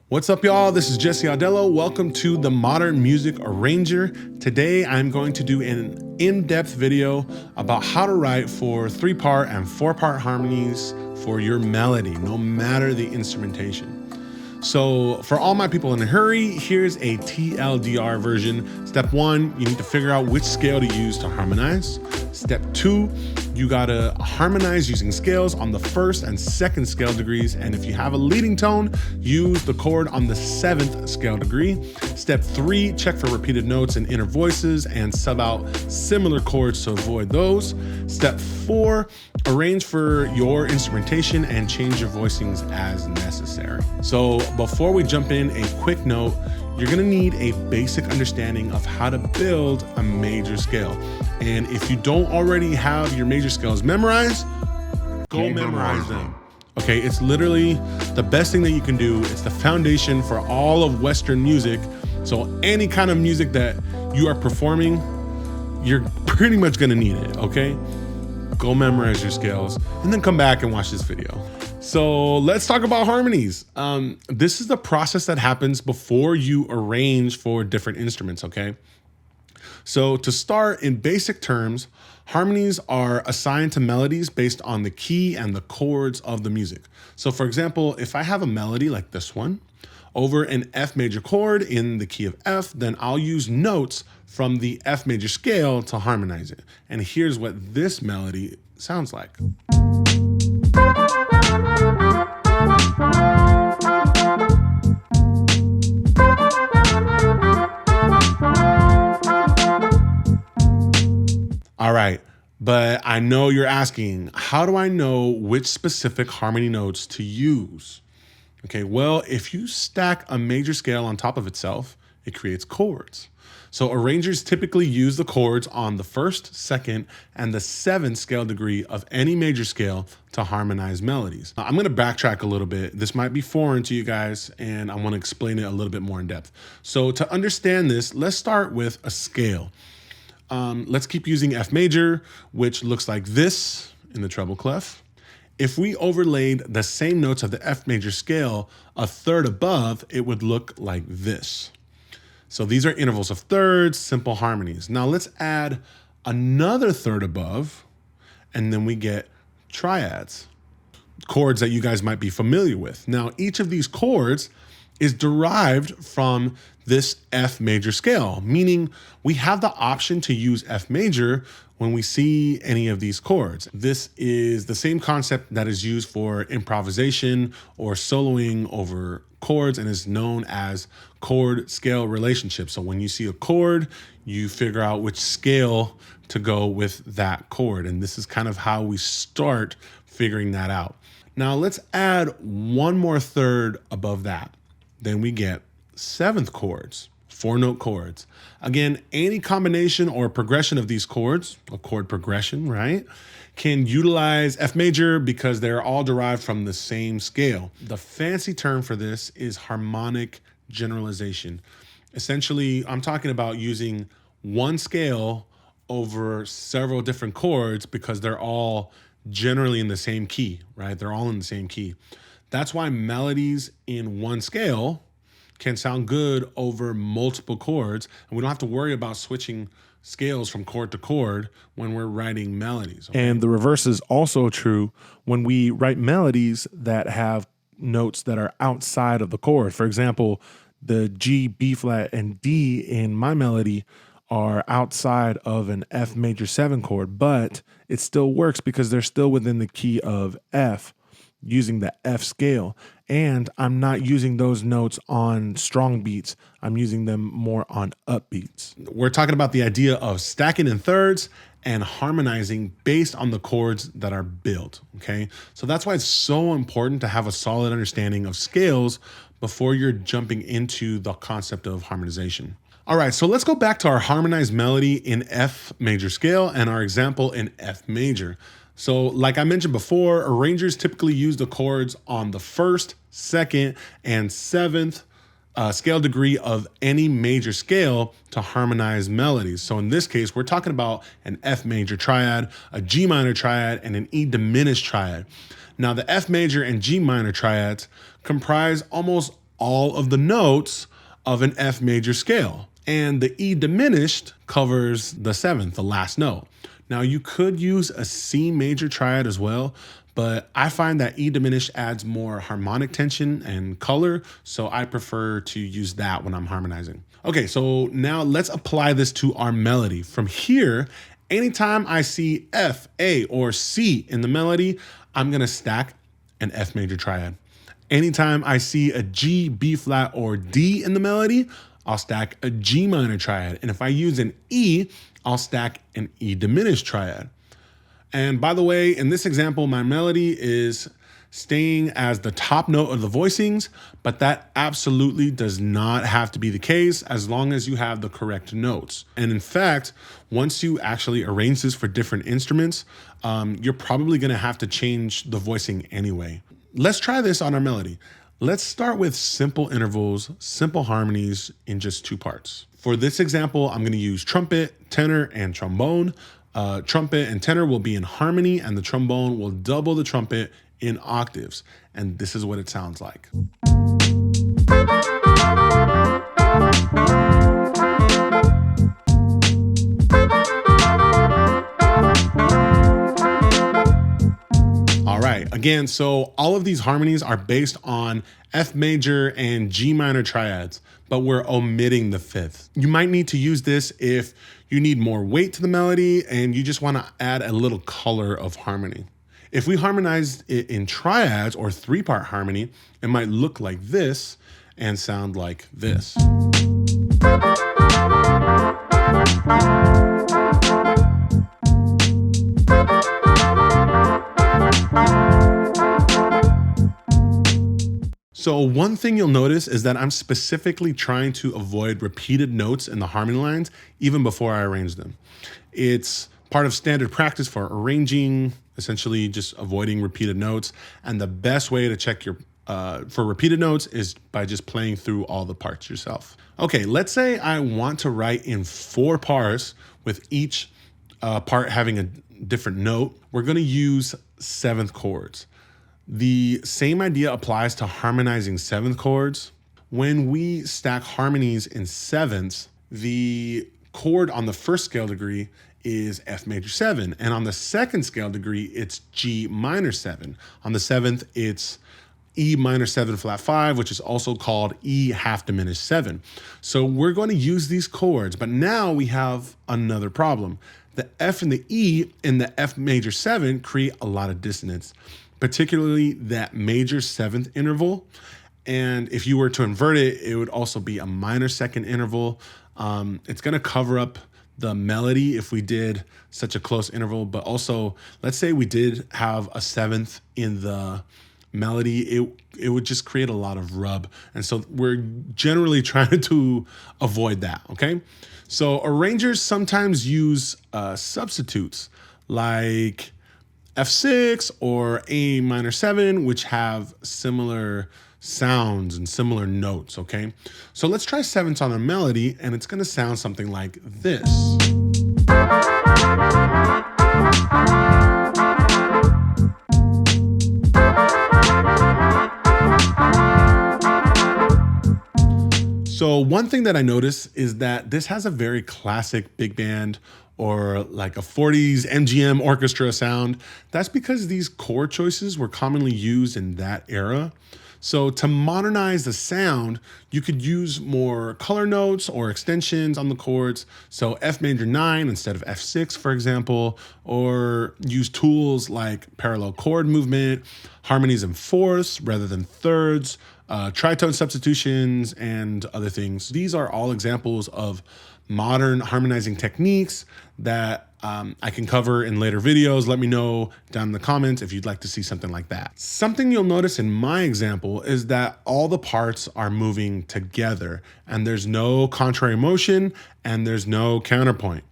What's up, y'all? This is Jesse Audello. Welcome to the Modern Music Arranger. Today, I'm going to do an in-depth video about how to write for 3-part and 4-part harmonies for your melody, no matter the instrumentation. So for all my people in a hurry, here's a TLDR version. Step 1, you need to figure out which scale to use to harmonize. Step 2, you gotta harmonize using scales on the 1st and 2nd scale degrees. And if you have a leading tone, use the chord on the 7th scale degree. Step 3, check for repeated notes and inner voices and sub out similar chords to avoid those. Step 4, arrange for your instrumentation and change your voicings as necessary. So before we jump in, a quick note, you're gonna need a basic understanding of how to build a major scale. And if you don't already have your major scales memorized, go memorize them. Okay, it's literally the best thing that you can do. It's the foundation for all of Western music. So any kind of music that you are performing, you're pretty much gonna need it, okay? Go memorize your scales and then come back and watch this video. So let's talk about harmonies. This is the process that happens before you arrange for different instruments, okay? So to start, in basic terms, harmonies are assigned to melodies based on the key and the chords of the music. So for example, if I have a melody like this one over an F major chord in the key of F, then I'll use notes from the F major scale to harmonize it. And here's what this melody sounds like. All right, but I know you're asking, how do I know which specific harmony notes to use? Okay, well, if you stack a major scale on top of itself, it creates chords. So arrangers typically use the chords on the 1st, 2nd, and the 7th scale degree of any major scale to harmonize melodies. Now, I'm gonna backtrack a little bit. This might be foreign to you guys, and I wanna explain it a little bit more in depth. So to understand this, let's start with a scale. Let's keep using F major, which looks like this in the treble clef. If we overlaid the same notes of the F major scale a third above, it would look like this. So these are intervals of thirds, simple harmonies. Now let's add another third above, and then we get triads, chords that you guys might be familiar with. Now, each of these chords is derived from this F major scale, meaning we have the option to use F major when we see any of these chords. This is the same concept that is used for improvisation or soloing over chords and is known as chord-scale relationships. So when you see a chord, you figure out which scale to go with that chord. And this is kind of how we start figuring that out. Now let's add one more third above that. Then we get 7th chords, 4-note chords. Again, any combination or progression of these chords, a chord progression, right, can utilize F major because they're all derived from the same scale. The fancy term for this is harmonic generalization. Essentially, I'm talking about using one scale over several different chords because they're all generally in the same key, right? They're all in the same key. That's why melodies in one scale can sound good over multiple chords, and we don't have to worry about switching scales from chord to chord when we're writing melodies. Okay? And the reverse is also true when we write melodies that have notes that are outside of the chord. For example, the G, B flat, and D in my melody are outside of an F major 7 chord, but it still works because they're still within the key of F, using the F scale. And I'm not using those notes on strong beats. I'm using them more on upbeats. We're talking about the idea of stacking in thirds and harmonizing based on the chords that are built, okay? So that's why it's so important to have a solid understanding of scales before you're jumping into the concept of harmonization. All right, so let's go back to our harmonized melody in F major scale and our example in F major. So like I mentioned before, arrangers typically use the chords on the 1st, 2nd, and 7th scale degree of any major scale to harmonize melodies. So in this case, we're talking about an F major triad, a G minor triad, and an E diminished triad. Now the F major and G minor triads comprise almost all of the notes of an F major scale. And the E diminished covers the seventh, the last note. Now you could use a C major triad as well, but I find that E diminished adds more harmonic tension and color, so I prefer to use that when I'm harmonizing. Okay, so now let's apply this to our melody. From here, anytime I see F, A, or C in the melody, I'm gonna stack an F major triad. Anytime I see a G, B flat, or D in the melody, I'll stack a G minor triad. And if I use an E, I'll stack an E diminished triad. And by the way, in this example, my melody is staying as the top note of the voicings, but that absolutely does not have to be the case as long as you have the correct notes. And in fact, once you actually arrange this for different instruments, you're probably gonna have to change the voicing anyway. Let's try this on our melody. Let's start with simple intervals, simple harmonies in just two parts. For this example, I'm gonna use trumpet, tenor, and trombone. Trumpet and tenor will be in harmony, and the trombone will double the trumpet in octaves. And this is what it sounds like. All right, again, so all of these harmonies are based on F major and G minor triads, but we're omitting the fifth. You might need to use this if you need more weight to the melody and you just want to add a little color of harmony. If we harmonized it in triads or three-part harmony, it might look like this and sound like this. So one thing you'll notice is that I'm specifically trying to avoid repeated notes in the harmony lines even before I arrange them. It's part of standard practice for arranging, essentially just avoiding repeated notes. And the best way to check your for repeated notes is by just playing through all the parts yourself. Okay, let's say I want to write in 4 parts with each part having a different note. We're gonna use 7th chords. The same idea applies to harmonizing 7th chords. When we stack harmonies in sevenths, the chord on the first scale degree is F major 7. And on the second scale degree, it's G minor 7. On the 7th, it's E minor 7 flat 5, which is also called E half diminished 7. So we're going to use these chords, but now we have another problem. The F and the E in the F major 7 create a lot of dissonance, particularly that major 7th interval. And if you were to invert it, it would also be a minor 2nd interval. It's gonna cover up the melody if we did such a close interval, but also let's say we did have a 7th in the melody, it would just create a lot of rub. And so we're generally trying to avoid that, okay? So arrangers sometimes use substitutes like F6 or A minor 7, which have similar sounds and similar notes, okay? So let's try 7ths on a melody, and it's gonna sound something like this. So one thing that I noticed is that this has a very classic big band or like a 40s MGM orchestra sound. That's because these chord choices were commonly used in that era. So to modernize the sound, you could use more color notes or extensions on the chords. So F major 9 instead of F6, for example, or use tools like parallel chord movement, harmonies in fourths rather than thirds, tritone substitutions, and other things. These are all examples of modern harmonizing techniques that I can cover in later videos. Let me know down in the comments if you'd like to see something like that. Something you'll notice in my example is that all the parts are moving together and there's no contrary motion and there's no counterpoint.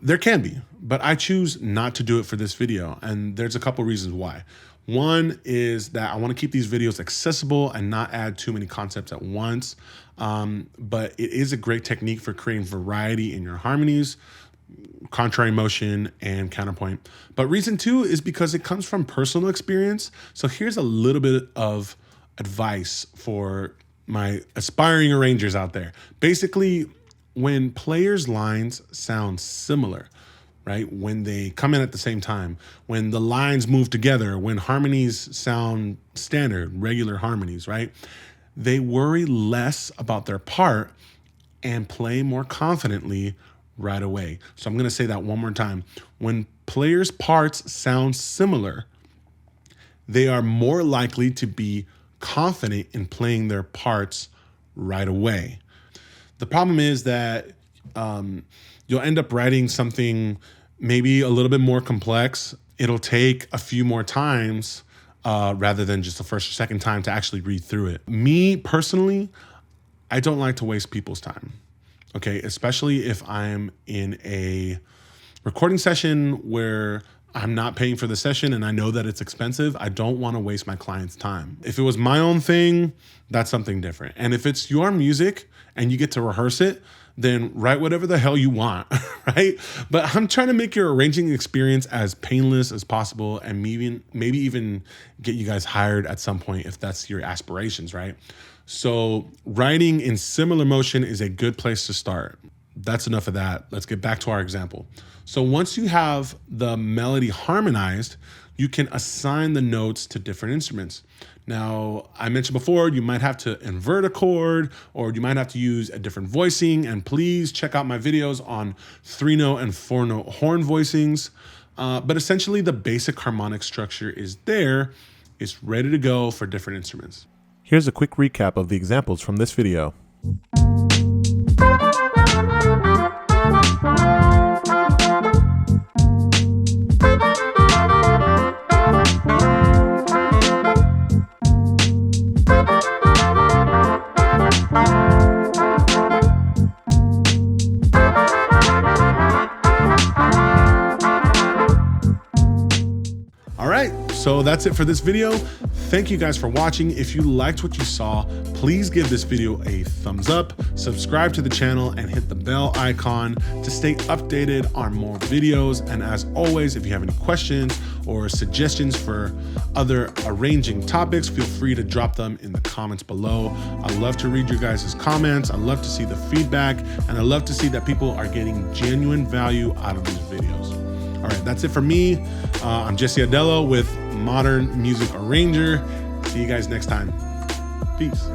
There can be, but I choose not to do it for this video, and there's a couple reasons why. One is that I want to keep these videos accessible and not add too many concepts at once, but it is a great technique for creating variety in your harmonies, contrary motion, and counterpoint. But reason 2 is because it comes from personal experience. So here's a little bit of advice for my aspiring arrangers out there. Basically, when players' lines sound similar, right? When they come in at the same time, when the lines move together, when harmonies sound standard, regular harmonies, right? They worry less about their part and play more confidently right away. So I'm going to say that one more time. When players' parts sound similar, they are more likely to be confident in playing their parts right away. The problem is that you'll end up writing something maybe a little bit more complex. It'll take a few more times rather than just the first or second time to actually read through it. Me personally, I don't like to waste people's time. Okay, especially if I'm in a recording session where I'm not paying for the session and I know that it's expensive. I don't want to waste my client's time. If it was my own thing, that's something different. And if it's your music and you get to rehearse it, then write whatever the hell you want, right? But I'm trying to make your arranging experience as painless as possible and maybe even get you guys hired at some point if that's your aspirations, right? So writing in similar motion is a good place to start. That's enough of that. Let's get back to our example. So once you have the melody harmonized, you can assign the notes to different instruments. Now, I mentioned before, you might have to invert a chord or you might have to use a different voicing. And please check out my videos on 3-note and 4-note horn voicings. But essentially the basic harmonic structure is there. It's ready to go for different instruments. Here's a quick recap of the examples from this video. All right, so that's it for this video. Thank you guys for watching. If you liked what you saw, please give this video a thumbs up, subscribe to the channel, and hit the bell icon to stay updated on more videos. And as always, if you have any questions or suggestions for other arranging topics, feel free to drop them in the comments below. I love to read your guys' comments. I love to see the feedback, and I love to see that people are getting genuine value out of these videos. All right, that's it for me. I'm Jesse Adello with Modern Music Arranger. See you guys next time. Peace.